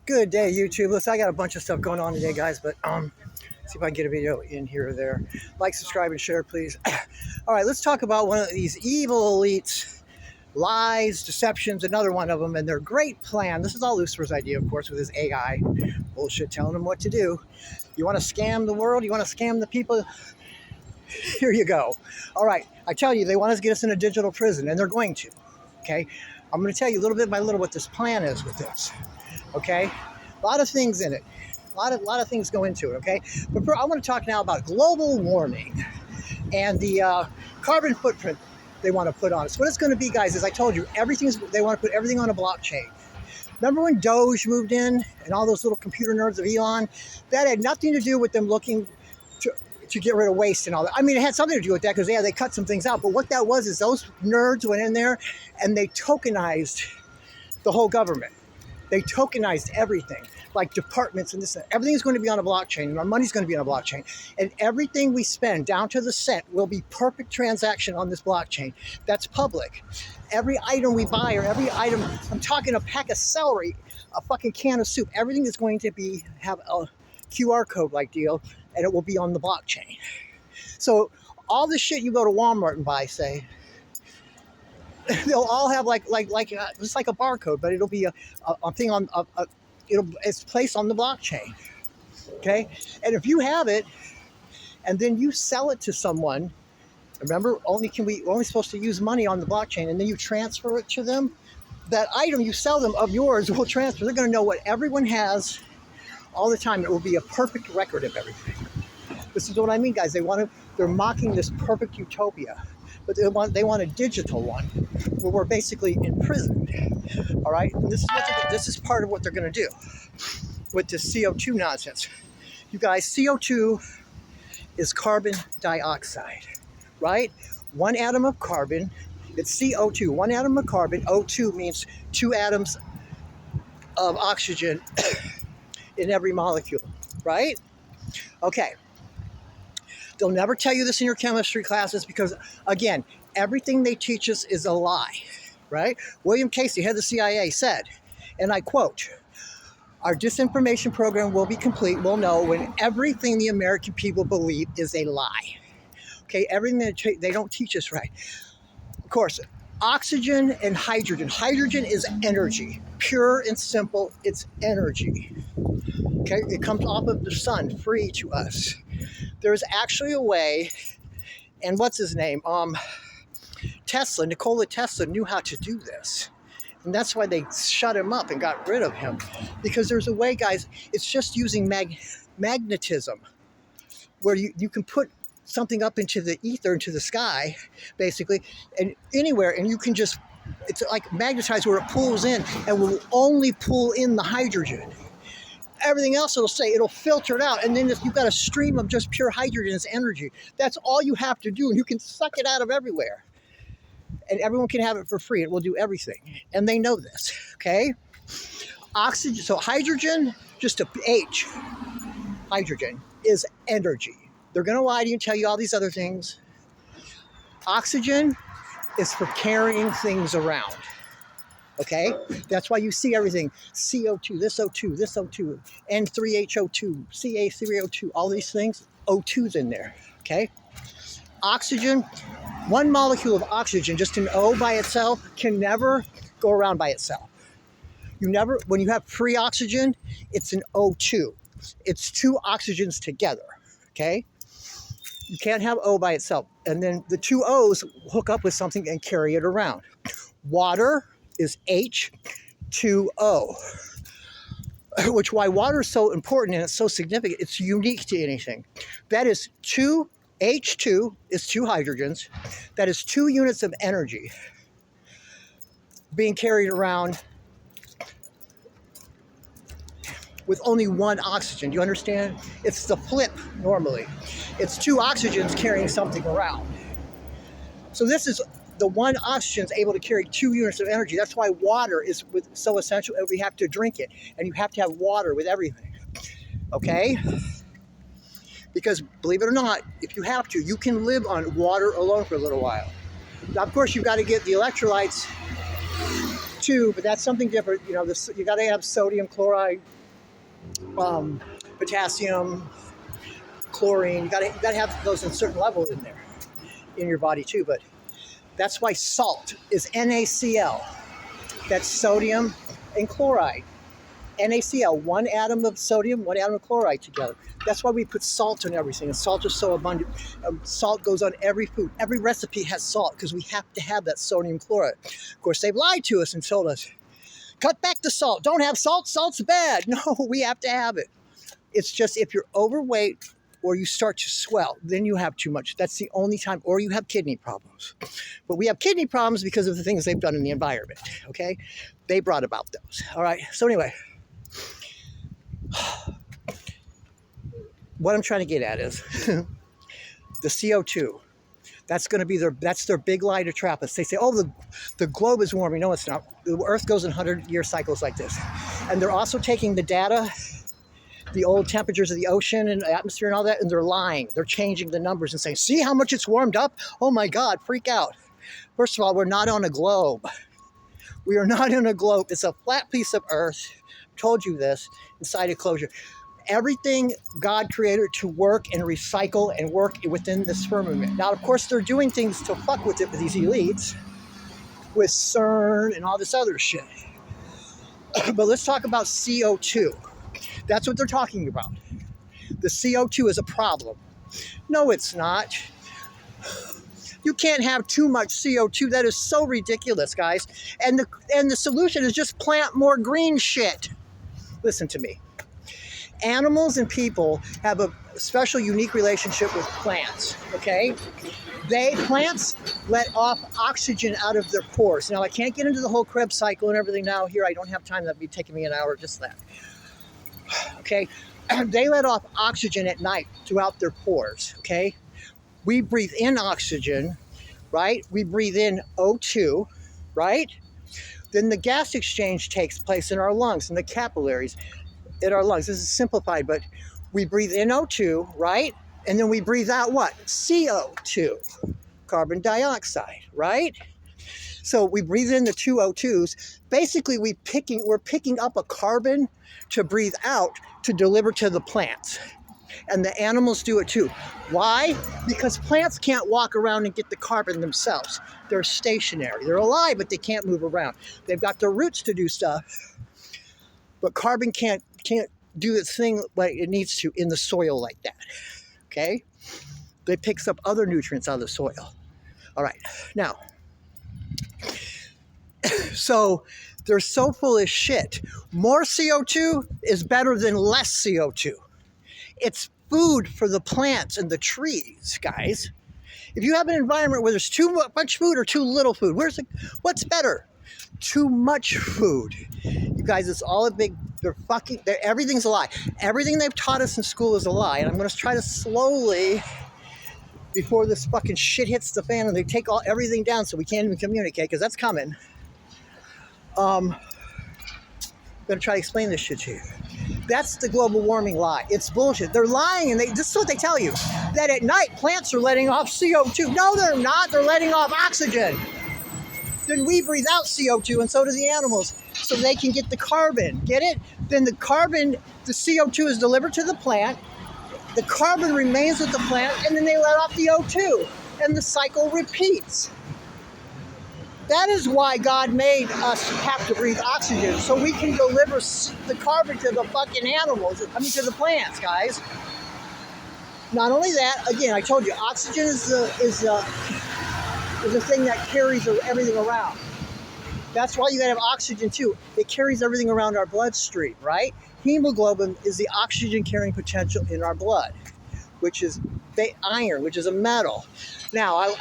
Good day, YouTube. Listen, I got a bunch of stuff going on today, guys, but see if I can get a video in here or there. Like, subscribe, and share, please. All right, let's talk about one of these evil elites, lies, deceptions, another one of them, and their great plan. This is all Lucifer's idea, of course, with his AI bullshit telling them what to do. You want to scam the world? You want to scam the people? Here you go. All right, I tell you, they want to get us in a digital prison, and they're going to. Okay, I'm going to tell you a little bit by little what this plan is with this. Okay, a lot of things in it. A lot of things go into it. Okay, but I want to talk now about global warming and the carbon footprint they want to put on us. What it's going to be, guys, is I told you, they want to put everything on a blockchain. Remember when Doge moved in and all those little computer nerds of Elon? That had nothing to do with them looking to get rid of waste and all that. I mean, it had something to do with that because, yeah, they cut some things out. But what that was is those nerds went in there and they tokenized the whole government. They tokenized everything, like departments and this. Everything's going to be on a blockchain, and our money's going to be on a blockchain. And everything we spend, down to the cent, will be perfect transaction on this blockchain. That's public. Every item we buy, or every item, I'm talking a pack of celery, a fucking can of soup, everything is going to have a QR code like deal, and it will be on the blockchain. So all the shit you go to Walmart and buy, say, they'll all have it's like a barcode, but it'll be a thing on it's placed on the blockchain. Okay, and if you have it, and then you sell it to someone, remember, we're only supposed to use money on the blockchain, and then you transfer it to them. That item you sell them of yours will transfer. They're going to know what everyone has all the time. It will be a perfect record of everything. This is what I mean, guys. They're mocking this perfect utopia, but they want a digital one where we're basically imprisoned. All right, and this is part of what they're going to do with this CO2 nonsense. You guys, CO2 is carbon dioxide, right? One atom of carbon, it's CO2. One atom of carbon, O2 means two atoms of oxygen in every molecule, right? Okay. They'll never tell you this in your chemistry classes because, again, everything they teach us is a lie, right? William Casey, head of the CIA, said, and I quote, "Our disinformation program will be complete. We'll know when everything the American people believe is a lie." Okay, everything they don't teach us right. Of course, oxygen and hydrogen. Hydrogen is energy, pure and simple. It's energy. Okay, it comes off of the sun, free to us. There's actually a way, and what's his name? Nikola Tesla knew how to do this. And that's why they shut him up and got rid of him. Because there's a way, guys, it's just using magnetism, where you can put something up into the ether, into the sky, basically, and anywhere, and you can just, it's like magnetized where it pulls in, and will only pull in the hydrogen. Everything else it'll filter it out, and then if you've got a stream of just pure hydrogen as energy, that's all you have to do, and you can suck it out of everywhere, and everyone can have it for free. It will do everything, and they know this. Okay, oxygen. So hydrogen, just a H. Hydrogen is energy. They're going to lie to you and tell you all these other things. Oxygen is for carrying things around. Okay, that's why you see everything, CO2, this O2, this O2, N3HO2, Ca3O2, all these things, O2's in there. Okay, oxygen, one molecule of oxygen, just an O by itself, can never go around by itself. When you have free oxygen, it's an O2. It's two oxygens together. Okay, you can't have O by itself, and then the two O's hook up with something and carry it around. Water is H2O, which why water is so important and it's so significant. It's unique to anything. That is H2 is two hydrogens. That is 2 units of energy being carried around with only one oxygen. Do you understand? It's the flip normally. It's 2 oxygens carrying something around. So this is the one oxygen is able to carry 2 units of energy. That's why water is so essential, and we have to drink it. And you have to have water with everything. Okay? Because believe it or not, if you have to, you can live on water alone for a little while. Now, of course, you've got to get the electrolytes too, but that's something different. You know, this, you got to have sodium chloride, potassium, chlorine. You got to have those in certain levels in there in your body too. But that's why salt is NaCl. That's sodium and chloride. NaCl, one atom of sodium, one atom of chloride together. That's why we put salt on everything, and salt is so abundant. Salt goes on every food. Every recipe has salt because we have to have that sodium chloride. Of course, they've lied to us and told us, cut back the salt. Don't have salt. Salt's bad. No, we have to have it. It's just if you're overweight or you start to swell, then you have too much. That's the only time, or you have kidney problems. But we have kidney problems because of the things they've done in the environment, okay? They brought about those, all right? So anyway, what I'm trying to get at is the CO2. That's going to be that's their big lie to trap us. They say, oh, the globe is warming. No, it's not. The Earth goes in 100-year cycles like this. And they're also taking the data, the old temperatures of the ocean and atmosphere and all that, and they're lying. They're changing the numbers and saying, see how much it's warmed up? Oh my God, freak out. First of all, we're not on a globe. We are not on a globe. It's a flat piece of Earth. I told you this, inside a closure. Everything God created to work and recycle and work within this firmament. Now, of course, they're doing things to fuck with it with these elites, with CERN and all this other shit. But let's talk about CO2. That's what they're talking about. The CO2 is a problem. No, it's not. You can't have too much CO2. That is so ridiculous, guys. And the solution is just plant more green shit. Listen to me. Animals and people have a special, unique relationship with plants, okay? Plants let off oxygen out of their pores. Now, I can't get into the whole Krebs cycle and everything now here. I don't have time. That'd be taking me an hour, just that. Okay? They let off oxygen at night throughout their pores, okay? We breathe in oxygen, right? We breathe in O2, right? Then the gas exchange takes place in our lungs, in the capillaries, in our lungs. This is simplified, but we breathe in O2, right? And then we breathe out what? CO2, carbon dioxide, right? So we breathe in the two O2s. Basically, we're picking up a carbon to breathe out to deliver to the plants. And the animals do it too. Why? Because plants can't walk around and get the carbon themselves. They're stationary. They're alive, but they can't move around. They've got their roots to do stuff, but carbon can't do its thing like it needs to in the soil like that, okay? It picks up other nutrients out of the soil. All right, now, so they're so full of shit. More CO2 is better than less CO2. It's food for the plants and the trees, guys. If you have an environment where there's too much food or too little food, what's better? Too much food. You guys, it's all a big, everything's a lie. Everything they've taught us in school is a lie. And I'm going to try to slowly, before this fucking shit hits the fan and they take everything down so we can't even communicate, because that's coming. I'm going to try to explain this shit to you. That's the global warming lie. It's bullshit. They're lying, and this is what they tell you, that at night plants are letting off CO2. No, they're not. They're letting off oxygen. Then we breathe out CO2, and so do the animals, so they can get the carbon. Get it? Then the CO2 is delivered to the plant. The carbon remains with the plant, and then they let off the O2, and the cycle repeats. That is why God made us have to breathe oxygen, so we can deliver the carbon to the fucking animals, to the plants, guys. Not only that, again, I told you, oxygen is the thing that carries everything around. That's why you gotta have oxygen too. It carries everything around our bloodstream, right? Hemoglobin is the oxygen carrying potential in our blood, which is iron, which is a metal. Now,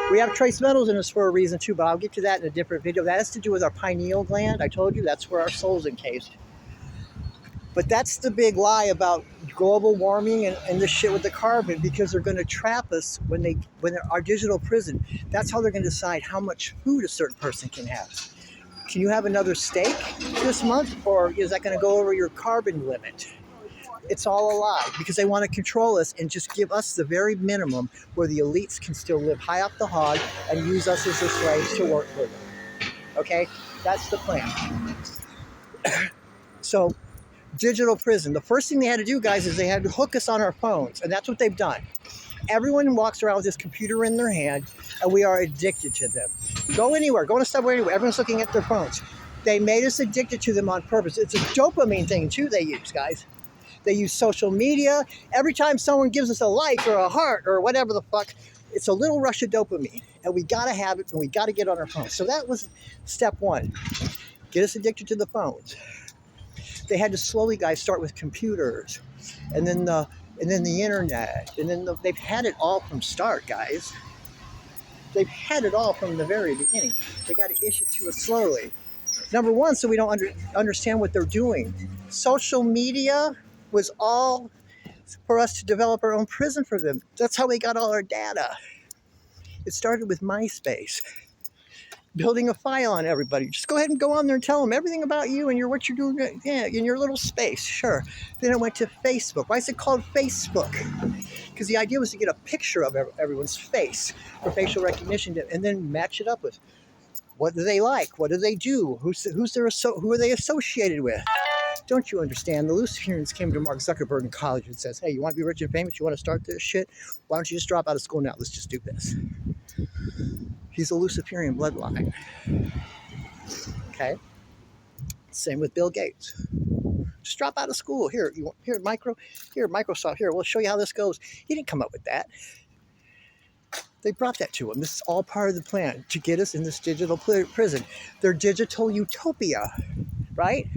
we have trace metals in us for a reason too, but I'll get to that in a different video. That has to do with our pineal gland. I told you that's where our soul's encased. But that's the big lie about global warming and this shit with the carbon, because they're going to trap us when they're our digital prison. That's how they're going to decide how much food a certain person can have. Can you have another steak this month, or is that going to go over your carbon limit? It's all a lie, because they want to control us and just give us the very minimum where the elites can still live high off the hog and use us as their slaves to work for them. Okay, that's the plan. So, digital prison. The first thing they had to do, guys, is they had to hook us on our phones, and that's what they've done. Everyone walks around with this computer in their hand, and we are addicted to them. Go anywhere, go on a subway anywhere, everyone's looking at their phones. They made us addicted to them on purpose. It's a dopamine thing, too, they use, guys. They use social media. Every time someone gives us a like or a heart or whatever the fuck, it's a little rush of dopamine. And we got to have it, and we got to get on our phones. So that was step one. Get us addicted to the phones. They had to slowly, guys, start with computers, and then the internet, and then they've had it all from start, guys. They've had it all from the very beginning. They got to issue it to us slowly. Number one, so we don't understand what they're doing. Social media was all for us to develop our own prison for them. That's how we got all our data. It started with MySpace. Building a file on everybody. Just go ahead and go on there and tell them everything about you and what you're doing in your little space. Sure. Then it went to Facebook. Why is it called Facebook? Because the idea was to get a picture of everyone's face for facial recognition and then match it up with what do they like? What do they do? Who are they associated with? Don't you understand? The Luciferians came to Mark Zuckerberg in college and says, hey, you want to be rich and famous? You want to start this shit? Why don't you just drop out of school now? Let's just do this. He's a Luciferian bloodline. Okay? Same with Bill Gates. Just drop out of school. Here, Microsoft. Here, we'll show you how this goes. He didn't come up with that. They brought that to him. This is all part of the plan to get us in this digital prison. Their digital utopia, right?